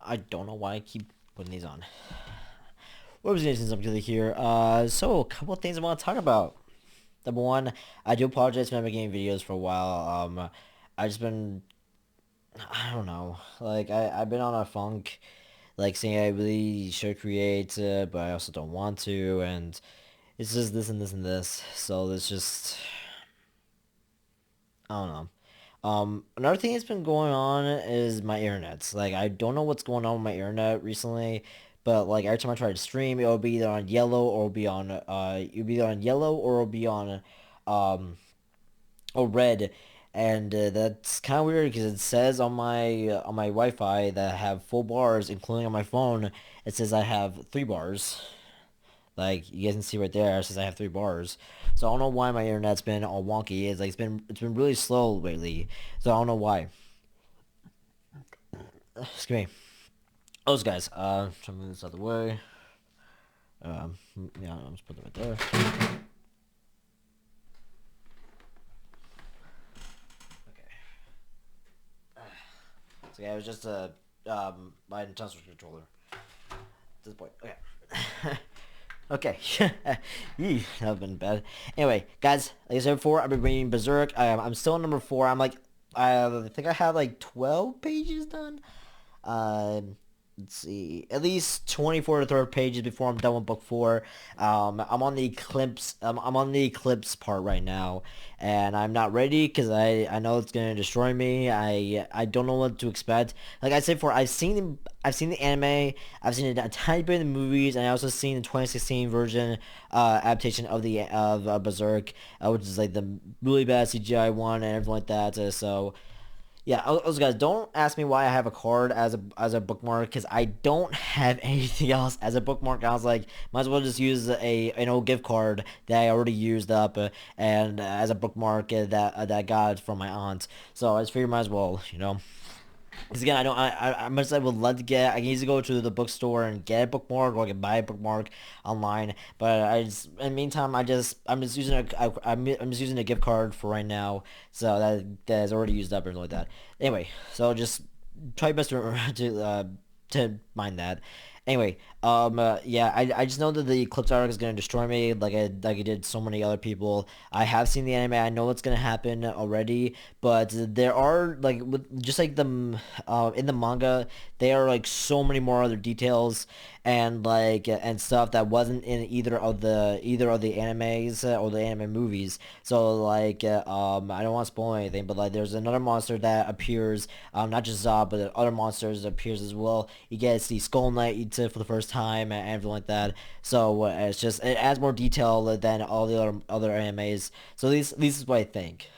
I don't know why I keep putting these on. What was the I'm really here? So a couple of things I want to talk about. Number one, I do apologize for not making videos for a while. I just been, I don't know, like I've been on a funk, like saying I really should create, but I also don't want to, and it's just this and this and this. So it's just, I don't know. Another thing that's been going on is my internet's. Like, I don't know what's going on with my internet recently, but like every time I try to stream, it'll be either on yellow or it'll be on it'll be on um or red, and that's kind of weird because it says on my Wi-Fi that I have full bars, including on my phone, it says I have 3 bars. Like you guys can see right there, it says I have 3 bars. So I don't know why my internet's been all wonky. It's been really slow lately. So I don't know why. Excuse me. Those guys. Try to move this out of the way. Yeah, I'll just put them right there. Okay. So yeah, it was just my Nintendo Switch controller at this point. Okay. Okay. Yee, that would have been bad. Anyway, guys, like I said before, I've been reading Berserk. I'm still on number 4. I think I have like 12 pages done. Um, let's see, at least 24 to 30 pages before I'm done with book 4. I'm on the Eclipse. I'm on the Eclipse part right now, and I'm not ready because I know it's gonna destroy me. I don't know what to expect. Like I said before, I've seen the anime. I've seen a tiny bit of the movies, and I also seen the 2016 version adaptation of the of Berserk, which is like the really bad CGI one and everything like that. So yeah, those guys, don't ask me why I have a card as a bookmark because I don't have anything else as a bookmark. I was like, might as well just use a an old gift card that I already used up and as a bookmark that I got from my aunt. So I just figured might as well, you know. Because again, I don't. I much I would love to get. I can easily go to the bookstore and get a bookmark, or I can buy a bookmark online. But I just, in the meantime, I'm just using I'm just using a gift card for right now. So that is already used up or something like that. Anyway, so just try your best to mind that. Anyway, yeah, I just know that the Eclipse arc is gonna destroy me, like it did so many other people. I have seen the anime. I know what's gonna happen already, but there are like with just like in the manga, there are like so many more other details and stuff that wasn't in either of the animes or the anime movies. So I don't want to spoil anything, but like there's another monster that appears, not just Zob, but other monsters appears as well. You get to see Skull Knight eats it for the first time and everything like that. So it's just it adds more detail than all the other animes. So this is what I think.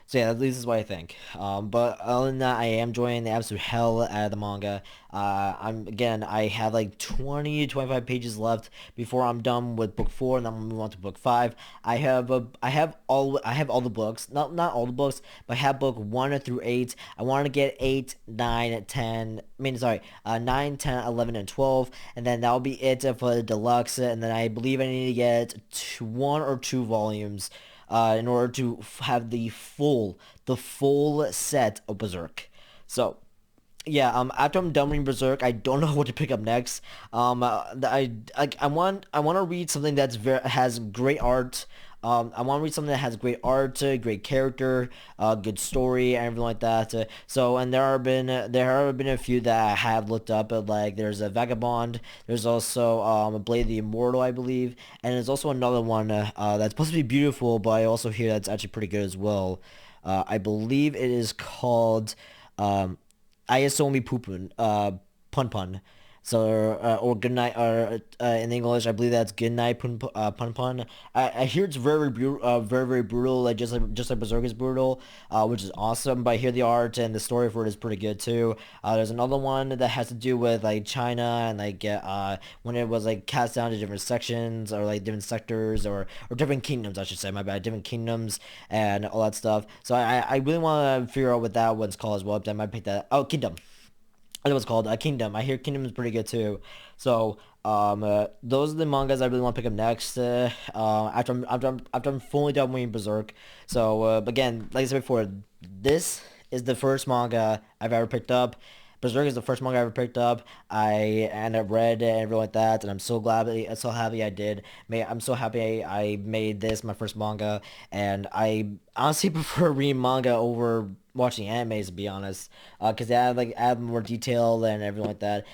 So yeah, at least is what I think. But other than that, I am enjoying the absolute hell out of the manga. I have like 20 to 25 pages left before I'm done with book 4, and then I'm gonna move on to book 5. I have all the books, not all the books, but I have book 1 through 8. I want to get 8, 9, 10. I mean, sorry, 9, 10, 11, and 12, and then that'll be it for the deluxe. And then I believe I need to get 1 or 2 volumes in order to have the full set of Berserk. So yeah, after I'm done reading Berserk, I don't know what to pick up next. I want to read something has great art. I want to read something that has great art, great character, good story, and everything like that. And there have been a few that I have looked up. Like there's a Vagabond. There's also Blade of the Immortal, I believe, and there's also another one that's supposed to be beautiful, but I also hear that's actually pretty good as well. I believe it is called. Um, Ayasomi Pupun, Pun Pun. So, or good night, or in English, I believe that's good night Pun Pun. I hear it's very brutal, like just like Berserk is brutal, which is awesome. But I hear the art and the story for it is pretty good too. There's another one that has to do with like China and when it was like cast down to different sections or like different sectors or different kingdoms, I should say. My bad, different kingdoms and all that stuff. So I really want to figure out what that one's called as well. But I might pick that. Oh, Kingdom. I know it's called Kingdom. I hear Kingdom is pretty good too. So those are the mangas I really want to pick up next. After I'm fully done reading Berserk. So again, like I said before, this is the first manga I've ever picked up. Berserk is the first manga I ever picked up. I've read and everything like that, and I'm so glad, I'm so happy I did. I'm so happy I made this my first manga, and I honestly prefer reading manga over watching animes to be honest, because they add more detail and everything like that.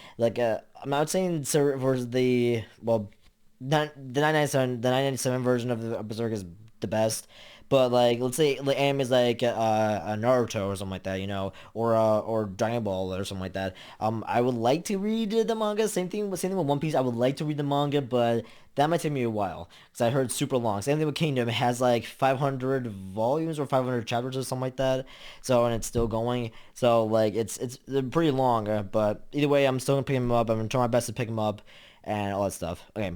I'm not saying for the well, not the 997 version of the Berserk is the best. But like, let's say like anime is like a Naruto or something like that, or Dragon Ball or something like that. I would like to read the manga. Same thing with One Piece. I would like to read the manga, but that might take me a while because I heard super long. Same thing with Kingdom. It has like 500 volumes or 500 chapters or something like that. So and it's still going. So like it's pretty long. But either way, I'm still gonna pick him up. I'm gonna try my best to pick him up and all that stuff. Okay,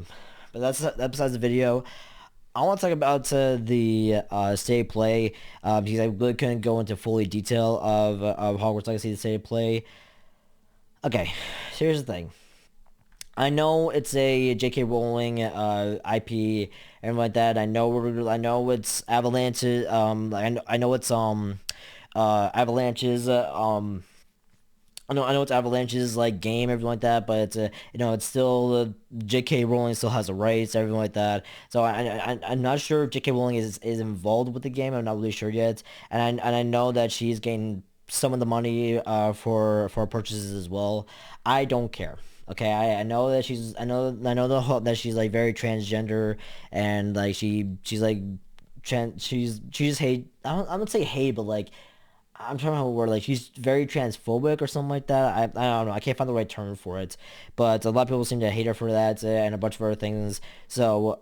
but that besides the video. I want to talk about the state of play because I really couldn't go into fully detail of Hogwarts Legacy, the state of play. Okay, so here's the thing. I know it's a J.K. Rowling IP and like that. I know it's Avalanche. I know it's Avalanche's I know it's Avalanche's like game, everything like that, but it's still J.K. Rowling still has the rights, everything like that. So I'm not sure if J.K. Rowling is involved with the game. I'm not really sure yet, and I know that she's getting some of the money for purchases as well. I don't care. Okay, I know that I know that she's like very transgender and like she's like she's hate I don't say hate but like I'm trying to remember word like she's very transphobic or something like that. I don't know. I can't find the right term for it, but a lot of people seem to hate her for that and a bunch of other things. So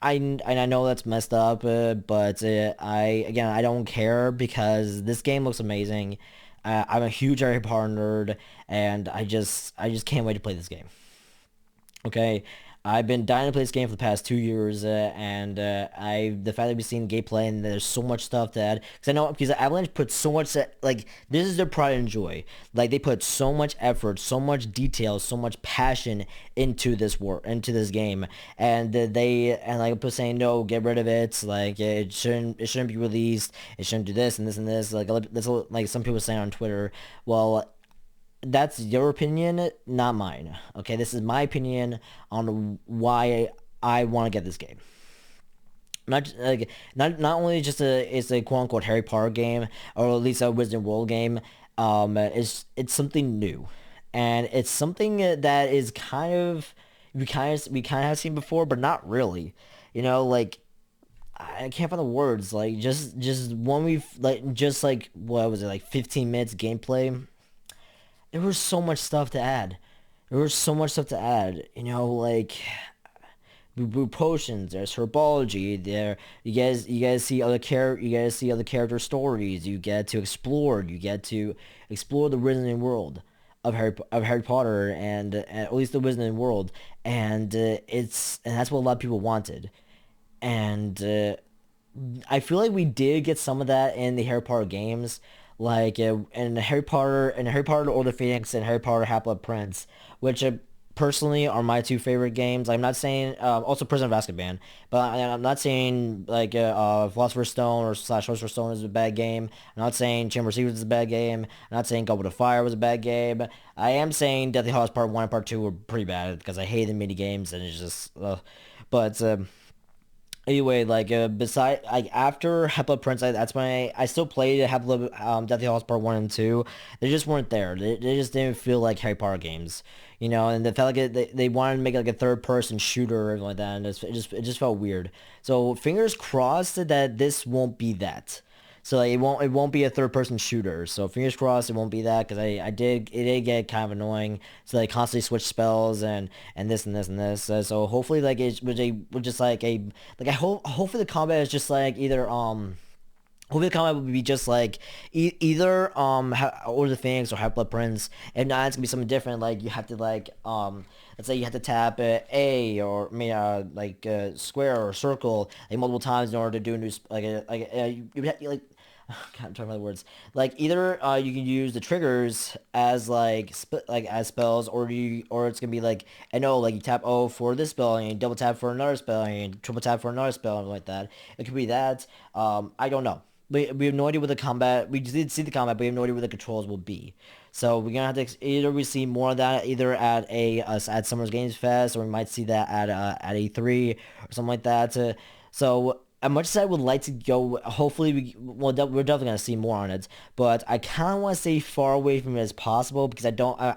I know that's messed up, but I don't care because this game looks amazing. I'm a huge Harry Potter nerd, and I just can't wait to play this game. Okay, I've been dying to play this game for the past 2 years, and the fact that we've seen gameplay and there's so much stuff to add because I know because Avalanche put so much like this is their pride and joy. Like they put so much effort, so much detail, so much passion into this game, and like people saying no, get rid of it. Like it shouldn't be released. It shouldn't do this and this and this. Like some people saying on Twitter. Well, that's your opinion, not mine. Okay, this is my opinion on why I want to get this game. Not only just it's a quote unquote Harry Potter game or at least a Wizard World game. It's something new, and it's something that is kind of we kind of have seen before, but not really. Like I can't find the words. Like just when we've like just like what was it like 15 minutes gameplay there was so much stuff to add. There was so much stuff to add. Like brew potions. There's herbology. You guys see other character stories. You get to explore. You get to explore the Wizarding world of Harry Potter and at least the Wizarding world. And that's what a lot of people wanted. And I feel like we did get some of that in the Harry Potter games, like in Harry Potter Order of Phoenix and Harry Potter Half-Blood Prince, which personally are my two favorite games. I'm not saying also Prisoner of Azkaban, but I'm not saying like Philosopher's Stone or slash Sorcerer's Stone is a bad game. I'm not saying Chamber of Secrets is a bad game. I'm not saying Goblet of Fire was a bad game. I am saying Deathly Hallows Part 1 and Part 2 were pretty bad because I hate the mini games and it's just but anyway, like beside like after Half-Blood Prince, that's when I still played Half-Blood Deathly Hallows Part 1 and 2. They just weren't there. They just didn't feel like Harry Potter games, and they felt like they wanted to make like a third person shooter or anything like that, and it just felt weird. So fingers crossed that this won't be that. So like, it won't be a third person shooter. So fingers crossed it won't be that because it did get kind of annoying. So they constantly switch spells and this and this and this. So hopefully like it would just like I hope hopefully the combat is just like either hopefully the combat would be just like either or the Phoenix or Half Blood Prince. If not, it's gonna be something different. Like you have to like let's say you have to tap A or I mean square or circle like multiple times in order to do a new like God, I'm trying to find the words. Like either you can use the triggers as like as spells, or it's gonna be like I know like you tap O for this spell and you double tap for another spell and you triple tap for another spell and like that. It could be that. I don't know. we have no idea what the combat. We did see the combat, but we have no idea what the controls will be. So we're gonna have to either we see more of that either at at Summer's Games Fest, or we might see that at E3 or something like that. So as much as I would like to go, hopefully we're definitely gonna see more on it. But I kind of want to stay far away from it as possible because I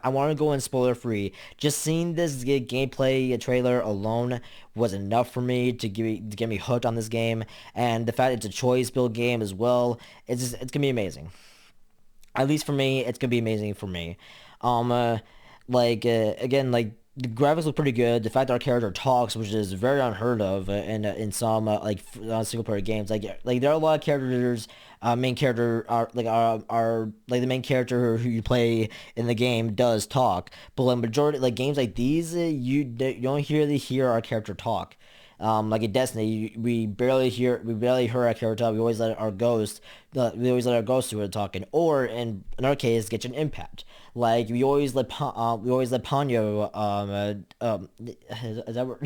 want to go in spoiler free. Just seeing this gameplay trailer alone was enough for me to get me hooked on this game, and the fact it's a choice build game as well. It's gonna be amazing. At least for me, it's gonna be amazing for me. Um, uh, again, like the graphics look pretty good. The fact that our character talks, which is very unheard of in some single player games, like there are a lot of characters. Main character are like the main character who you play in the game does talk, but like majority like games like these, you don't really hear our character talk. Like in Destiny, we barely hear our character talk. We always let our ghost do it talking, or in our case, get an impact. Like we always let Ponyo, is that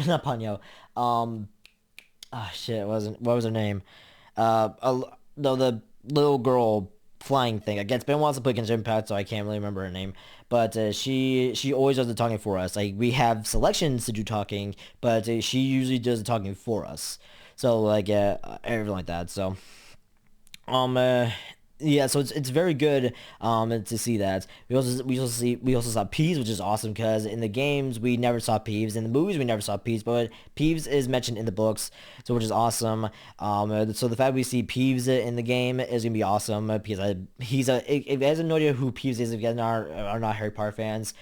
not Ponyo, shit, what was her name? No, the little girl flying thing. Again, it's been a while since I played Genshin Impact, so I can't really remember her name. But she always does the talking for us. Like we have selections to do talking, but she usually does the talking for us. So like everything like that. So um, uh, yeah, so it's very good to see that. We also saw Peeves, which is awesome because in the games we never saw Peeves, in the movies we never saw Peeves, but Peeves is mentioned in the books, so which is awesome. So the fact we see Peeves in the game is gonna be awesome because if you guys have no idea who Peeves is, if you guys are not Harry Potter fans,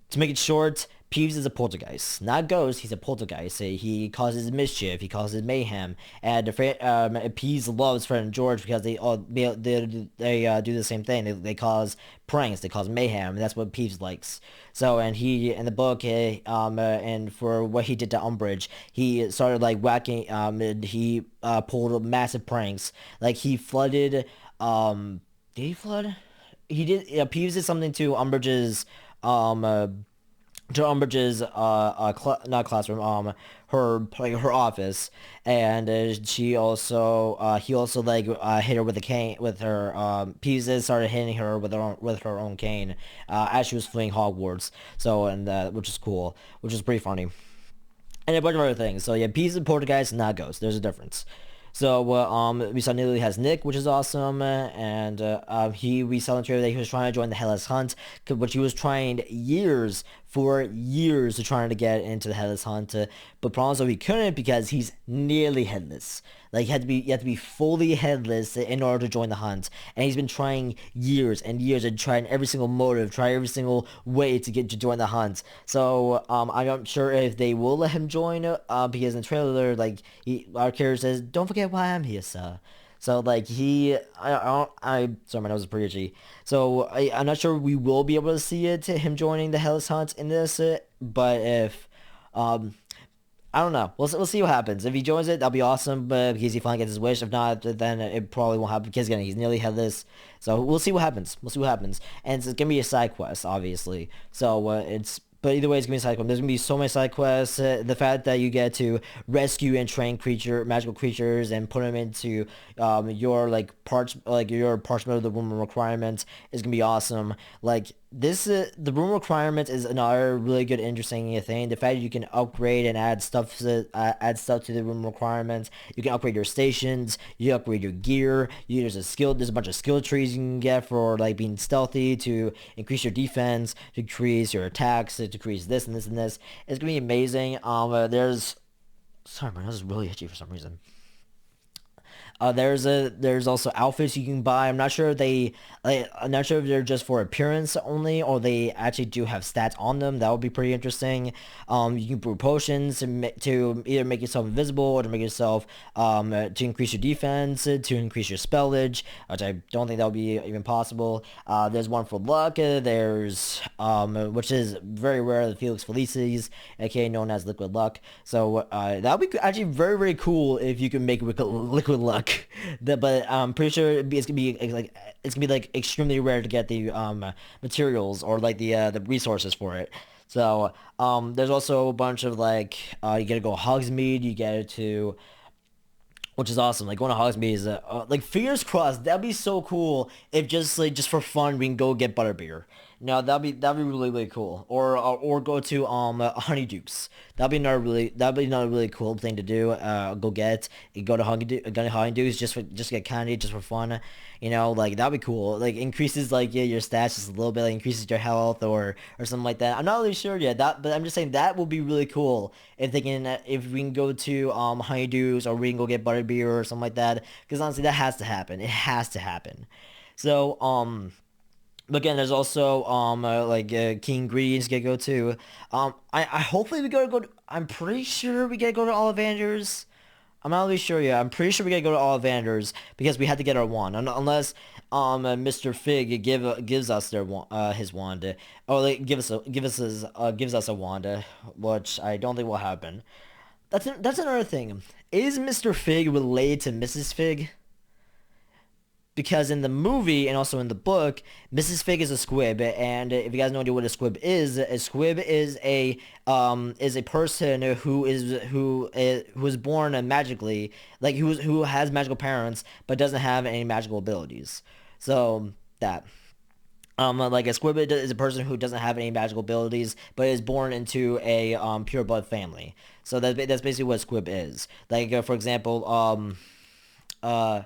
to make it short, Peeves is a poltergeist, not a ghost. He's a poltergeist. He causes mischief. He causes mayhem. And Peeves loves Fred and George because they do the same thing. They cause pranks. They cause mayhem. And that's what Peeves likes. So and he in the book, and for what he did to Umbridge, he started like whacking. And he pulled massive pranks. Like he flooded. Did he flood? He did. Peeves did something um. Uh, to Umbridge's not classroom, her office, and he also like hit her with a cane with her Pieces started hitting her with her own cane as she was fleeing Hogwarts. So and which is cool, which is pretty funny, and a bunch of other things. So yeah, Pieces and Poltergeist, not Ghost. There's a difference. So we saw Nearly has Nick, which is awesome, and we saw in the trailer that he was trying to join the Headless Hunt, which he was trying for years to trying to get into the Headless Hunt, but problem is he couldn't because he's nearly headless. Like you had to be fully headless in order to join the hunt, and he's been trying years and years and trying every single motive, try every single way to get to join the hunt. So I'm not sure if they will let him join, because in the trailer, like our character says, "Don't forget why I'm here, sir." So like sorry, my nose is pretty itchy. So I'm not sure we will be able to see him joining the Hellas Hunt in this, but if um I don't know. We'll see what happens. If he joins it, that'll be awesome. But because he finally gets his wish. If not, then it probably won't happen because again, he's nearly headless. So we'll see what happens. We'll see what happens. And it's gonna be a side quest, obviously. So but either way, it's gonna be a side quest. There's gonna be so many side quests. The fact that you get to rescue and train magical creatures, and put them into your your parchment of the room requirements is gonna be awesome. Like this, the room requirement is another really good, interesting thing. The fact that you can upgrade and add stuff to the room requirements. You can upgrade your stations. You can upgrade your gear. There's a bunch of skill trees you can get for like being stealthy, to increase your defense, to increase your attacks, to increase this and this and this. It's gonna be amazing. Sorry, my nose is really itchy for some reason. There's also outfits you can buy. I'm not sure if they're just for appearance only, or they actually do have stats on them. That would be pretty interesting. You can brew potions to either make yourself invisible, or to make yourself to increase your defense, to increase your spellage, which I don't think that would be even possible. There's one for luck. There's which is very rare, the Felix Felicis, aka known as Liquid Luck. So that would be actually very very cool if you can make liquid luck. But I'm pretty sure it's gonna be like extremely rare to get the materials, or like the resources for it. So there's also a bunch of like you get to go Hogsmeade, you get to which is awesome. Like going to Hogsmeade is like fingers crossed. That'd be so cool if just like just for fun we can go get butterbeer. No, that'd be really really cool. Or go to Honeydukes. That'd be another really cool thing to do. Go get you go to Honeydukes just get candy just for fun. You know, like that'd be cool. Like increases like yeah, your stats just a little bit. Like increases your health or something like that. I'm not really sure yet. But I'm just saying that would be really cool if we can go to Honeydukes or we can go get butterbeer or something like that. Because honestly, that has to happen. It has to happen. So but again, there's also key ingredients get go to. I hopefully we gotta go. I'm pretty sure we gotta go to Ollivanders. I'm not really sure yet. I'm pretty sure we gotta go to Ollivanders because we had to get our wand. Unless Mr. Fig gives us his wand, or like gives us a wand, which I don't think will happen. That's another thing. Is Mr. Fig related to Mrs. Fig? Because in the movie and also in the book, Mrs. Fig is a squib, and if you guys have no idea what a squib is a person who is born magically, like who has magical parents but doesn't have any magical abilities. So that. Like a squib is a person who doesn't have any magical abilities, but is born into a pure blood family. So that's basically what a squib is. Like for example, uh,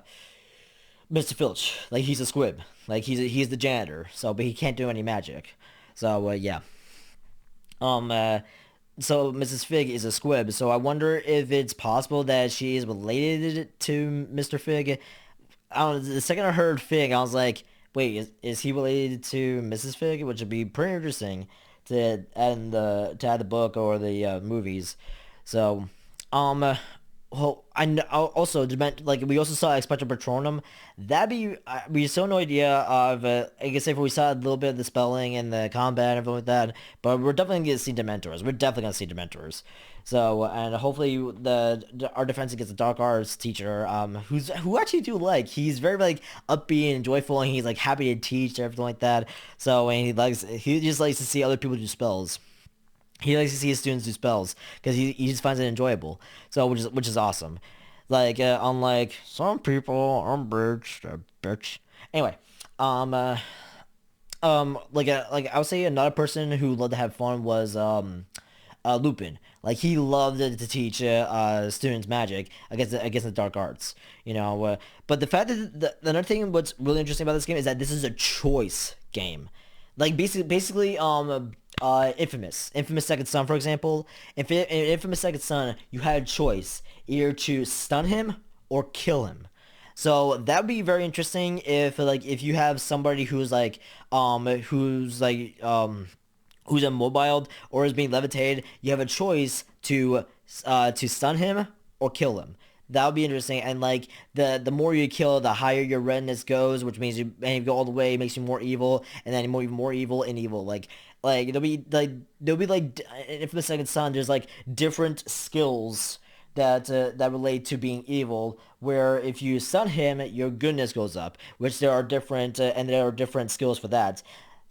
Mr. Filch, like he's a squib, like he's the janitor. So, but he can't do any magic. So yeah. Um. Uh, so Mrs. Fig is a squib. So I wonder if it's possible that she is related to Mr. Fig. I don't know. The second I heard Fig, I was like, wait, is he related to Mrs. Fig? Which would be pretty interesting to add the book or the movies. So, um, well, also like we also saw Expecto Patronum. That'd be we still have no idea of I guess if we saw a little bit of the spelling and the combat and everything like that, but we're definitely gonna see Dementors. We're definitely gonna see Dementors. So and hopefully our defense against the Dark Arts teacher, who I actually do like. He's very like upbeat and joyful, and he's like happy to teach and everything like that. So and he just likes to see other people do spells. He likes to see his students do spells because he just finds it enjoyable. So which is awesome. Like unlike some people, I'm bitch. Anyway, um, uh, like I would say another person who loved to have fun was Lupin. Like he loved to teach students magic against the dark arts. You know, but the fact that the another thing what's really interesting about this game is that this is a choice game. Like basically Infamous Second Son, for example. If in Infamous Second Son, you had a choice either to stun him or kill him. So that would be very interesting if you have somebody who's immobile or is being levitated, you have a choice to stun him or kill him. That would be interesting, and like the more you kill, the higher your redness goes, which means you go all the way, it makes you more evil, and then more evil and evil. Like there'll be in Infamous Second Son, there's like different skills that relate to being evil. Where if you stun him, your goodness goes up, which there are different skills for that.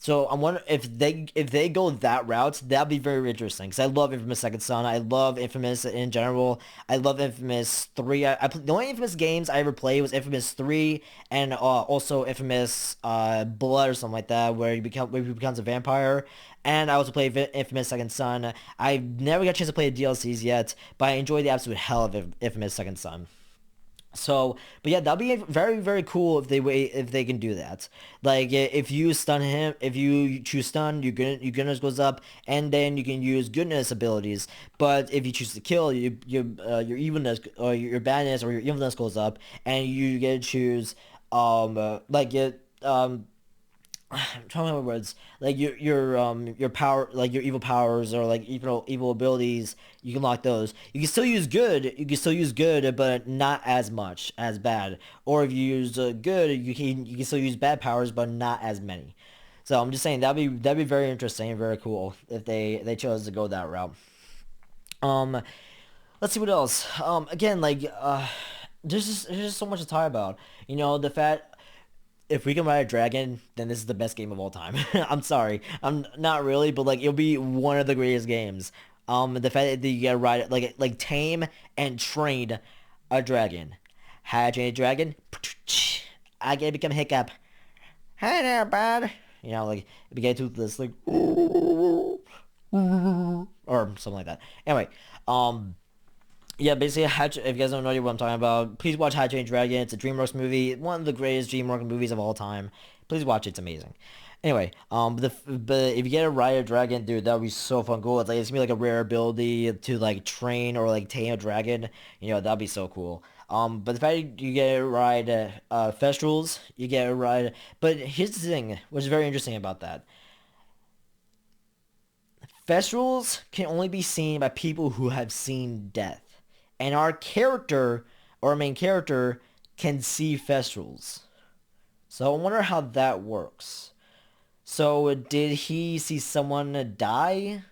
So I'm wondering if they go that route, that'd be very interesting. Because I love Infamous Second Son. I love Infamous in general. I love Infamous 3. The only Infamous games I ever played was Infamous 3 and also Infamous Blood or something like that, where he becomes a vampire. And I also played Infamous Second Son. I never got a chance to play the DLCs yet, but I enjoyed the absolute hell of Infamous Second Son. So, but yeah, that'd be very, very cool if they can do that. Like if you stun him, if you choose stun, your goodness goes up, and then you can use goodness abilities. But if you choose to kill, your evilness or your badness or your evilness goes up, and you get to choose like it I'm trying to remember words like your power, like your evil powers or like evil abilities. You can lock those. You can still use good. You can still use good, but not as much as bad. Or if you use good, you can still use bad powers, but not as many. So I'm just saying that'd be very interesting and very cool if they chose to go that route. Um, let's see what else. Again, like there's just so much to talk about. You know, the fact if we can ride a dragon, then this is the best game of all time. I'm sorry. I'm not really, but like it'll be one of the greatest games. The fact that you gotta ride it, like tame and train a dragon. How to Train Your Dragon. I get to become Hiccup. Hey there, bud. You know, like it began to this like or something like that. Anyway, um, yeah, basically, if you guys don't know what I'm talking about, please watch How to Train Your Dragon. It's a DreamWorks movie, one of the greatest DreamWorks movies of all time. Please watch it; it's amazing. Anyway, but if you get a Ride a Dragon, dude, that would be so fun. Cool. It's gonna be like a rare ability to like train or like tame a dragon. You know, that'd be so cool. But the fact you get a ride festivals, you get a ride. But here's the thing, which is very interesting about that. Festivals can only be seen by people who have seen death. And our character, or our main character, can see Festivals. So I wonder how that works. So did he see someone die?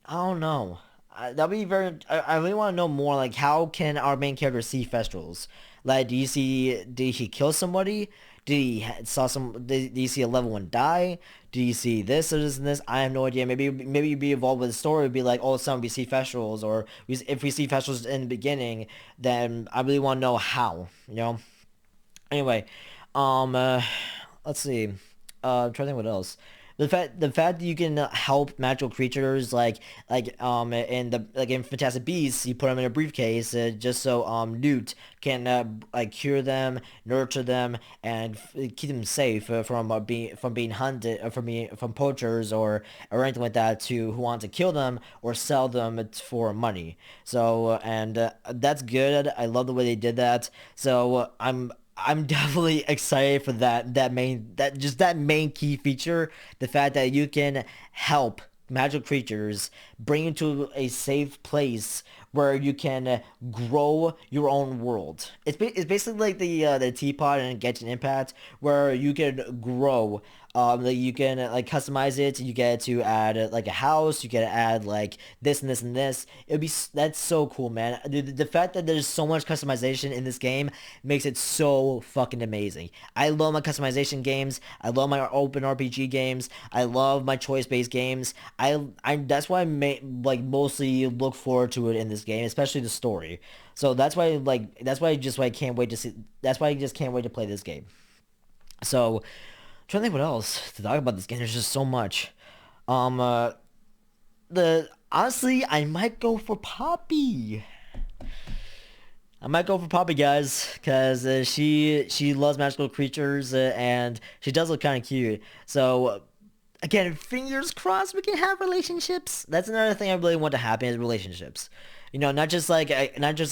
I don't know. That'd be very. I really want to know more. Like, how can our main character see Festivals? Like, do you see? Did he kill somebody? Did he saw some? Did you see a level one die? Do you see this or this and this? I have no idea. Maybe you'd be involved with the story. It'd be like, oh, some we see Festivals, or if we see Festivals in the beginning, then I really want to know how. You know. Anyway, um, uh, let's see. I'm trying to think what else. The fact that you can help magical creatures in the like in Fantastic Beasts, you put them in a briefcase just so Newt can like cure them, nurture them, and keep them safe from being hunted from poachers or anything like that to who want to kill them or sell them for money. So and that's good. I love the way they did that. So I'm definitely excited for that main key feature, the fact that you can help magical creatures bring you to a safe place where you can grow your own world. It's basically like the teapot and Genshin Impact where you can grow. Like you can like customize it. You get to add like a house. You get to add like this and this and this. That's so cool, man. The fact that there's so much customization in this game makes it so fucking amazing. I love my customization games. I love my open RPG games. I love my choice-based games. I that's why like mostly look forward to it in this game, especially the story. So that's why I can't wait to see. That's why I just can't wait to play this game. So, trying to think what else to talk about this game. There's just so much. Um, uh, the honestly, I might go for Poppy. I might go for Poppy, guys, because she loves magical creatures and she does look kind of cute. So again, fingers crossed we can have relationships. That's another thing I really want to happen is relationships. You know, not just like a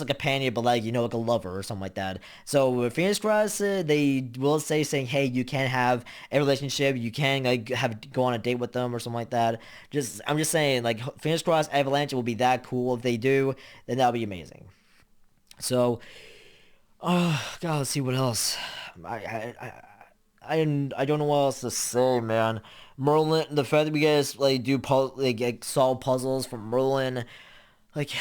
companion, but like like a lover or something like that. So fingers crossed, they will saying, hey, you can have a relationship, you can like have go on a date with them or something like that. I'm just saying, like fingers crossed, Avalanche will be that cool. If they do, then that'll be amazing. So, oh God, let's see what else. I I I I don't know what else to say, man. Merlin, the fact that we guys like like solve puzzles from Merlin, like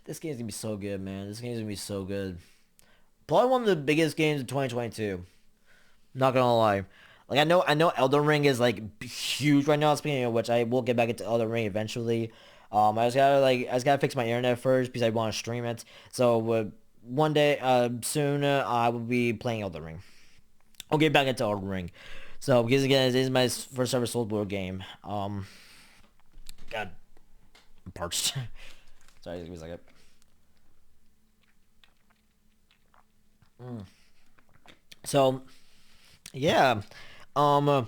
this game's gonna be so good, man. This game's gonna be so good. Probably one of the biggest games of 2022. Not gonna lie. Like I know Elden Ring is like huge right now. Speaking of which, I will get back into Elden Ring eventually. I just gotta fix my internet first because I want to stream it. So one day, soon, I will be playing Elden Ring. I'll get back into Elden Ring. So because again, this is my first ever Soulsborne game. God, I'm parched. Sorry, give me a second. So yeah, um,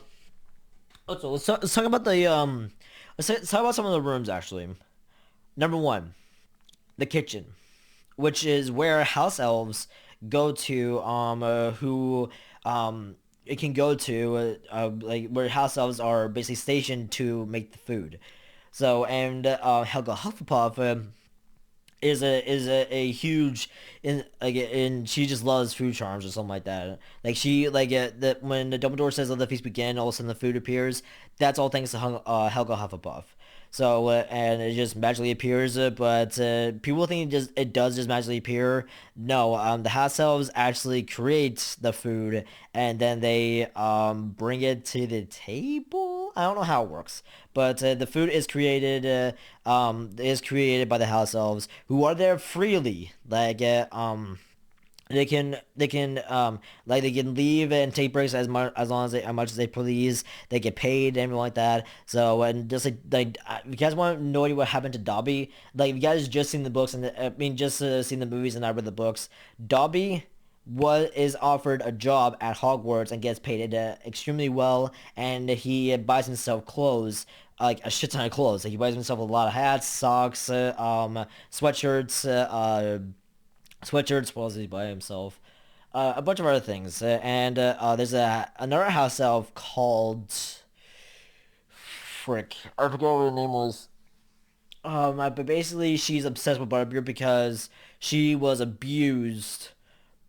let's talk about let's talk about some of the rooms actually. Number one, the kitchen, which is where house elves go to who it can go to like where house elves are basically stationed to make the food. So and Helga Hufflepuff is a huge in she just loves food charms or something like that. Like she like that when the Dumbledore says let the feast begin, all of a sudden the food appears. That's all thanks to Helga Hufflepuff. So and it just magically appears, but people think it does just magically appear. No, the house elves actually create the food and then they bring it to the table. I don't know how it works, but the food is created by the house elves who are there freely. Like they can leave and take breaks as long as much as they please. They get paid and everything like that. So and just if you guys want to know what happened to Dobby, like if you guys just seen the books and I mean just seen the movies and not read the books, Dobby is offered a job at Hogwarts and gets paid extremely well, and he buys himself clothes, like a shit ton of clothes. Like he buys himself a lot of hats, socks, sweatshirts, sweatshirts. What else did he buy himself? A bunch of other things. And there's another house elf called Frick. I forget what her name was. But basically, she's obsessed with Butterbeer because she was abused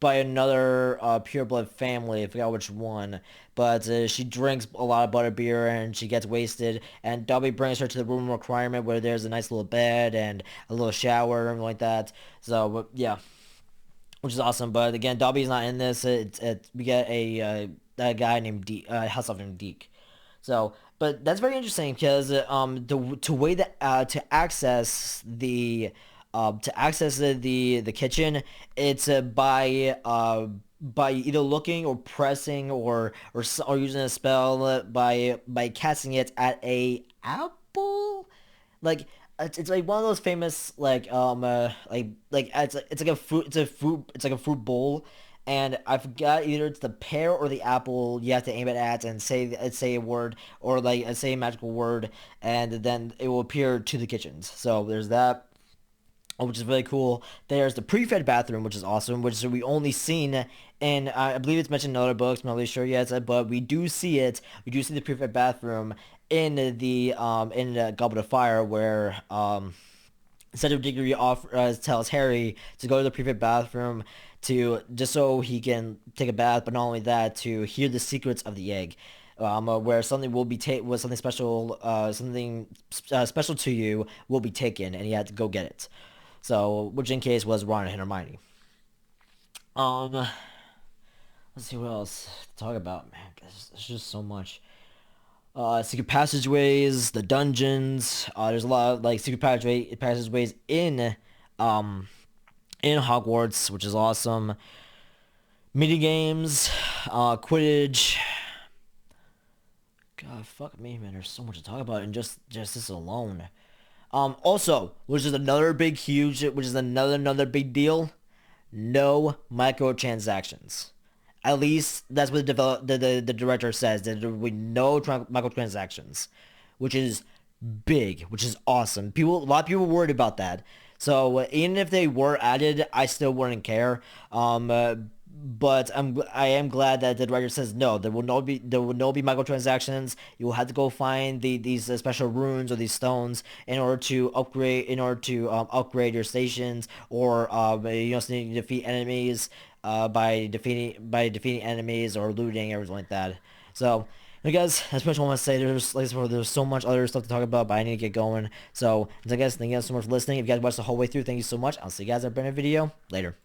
by another pureblood family. I forgot which one, but she drinks a lot of butterbeer and she gets wasted. And Dobby brings her to the room requirement where there's a nice little bed and a little shower and everything like that. So yeah, which is awesome. But again, Dobby's not in this. We get a guy named house elf named Deke. So, but that's very interesting because the to way that to access the kitchen, it's by either looking or pressing or using a spell by casting it at a apple, like it's like one of those famous like it's like a fruit it's like a fruit bowl, and I forgot either it's the pear or the apple you have to aim it at and say a word or like say a magical word, and then it will appear to the kitchens. So there's that, which is really cool. There's the pre-fed bathroom, which is awesome, which we only seen in, I believe it's mentioned in other books, I'm not really sure yet, but we do see it. We do see the pre-fed bathroom in the Goblet of Fire, where Cedric Diggory tells Harry to go to the pre-fed bathroom to just so he can take a bath, but not only that, to hear the secrets of the egg. Where something will be was something special, special to you will be taken, and he had to go get it. So, which in case was Ron and Hermione. Um, let's see what else to talk about. Man, there's just so much. Secret passageways, the dungeons. There's a lot of like passageways um in Hogwarts, which is awesome. Mini games, Quidditch. God, fuck me, man. There's so much to talk about, and just this alone. Also, which is another big, huge, which is another big deal. No microtransactions. At least that's what the director says. That there will be no microtransactions, which is big, which is awesome. A lot of people worried about that. So even if they were added, I still wouldn't care. But I am glad that the director says no. There will not be microtransactions. You will have to go find these special runes or these stones in order to upgrade your stations, or you know, so you can defeat enemies by defeating enemies or looting, everything like that. So, I guess that's pretty much what I want to say. There's like I said, there's so much other stuff to talk about, but I need to get going. So, I guess thank you guys so much for listening. If you guys watched the whole way through, thank you so much. I'll see you guys in a better video later.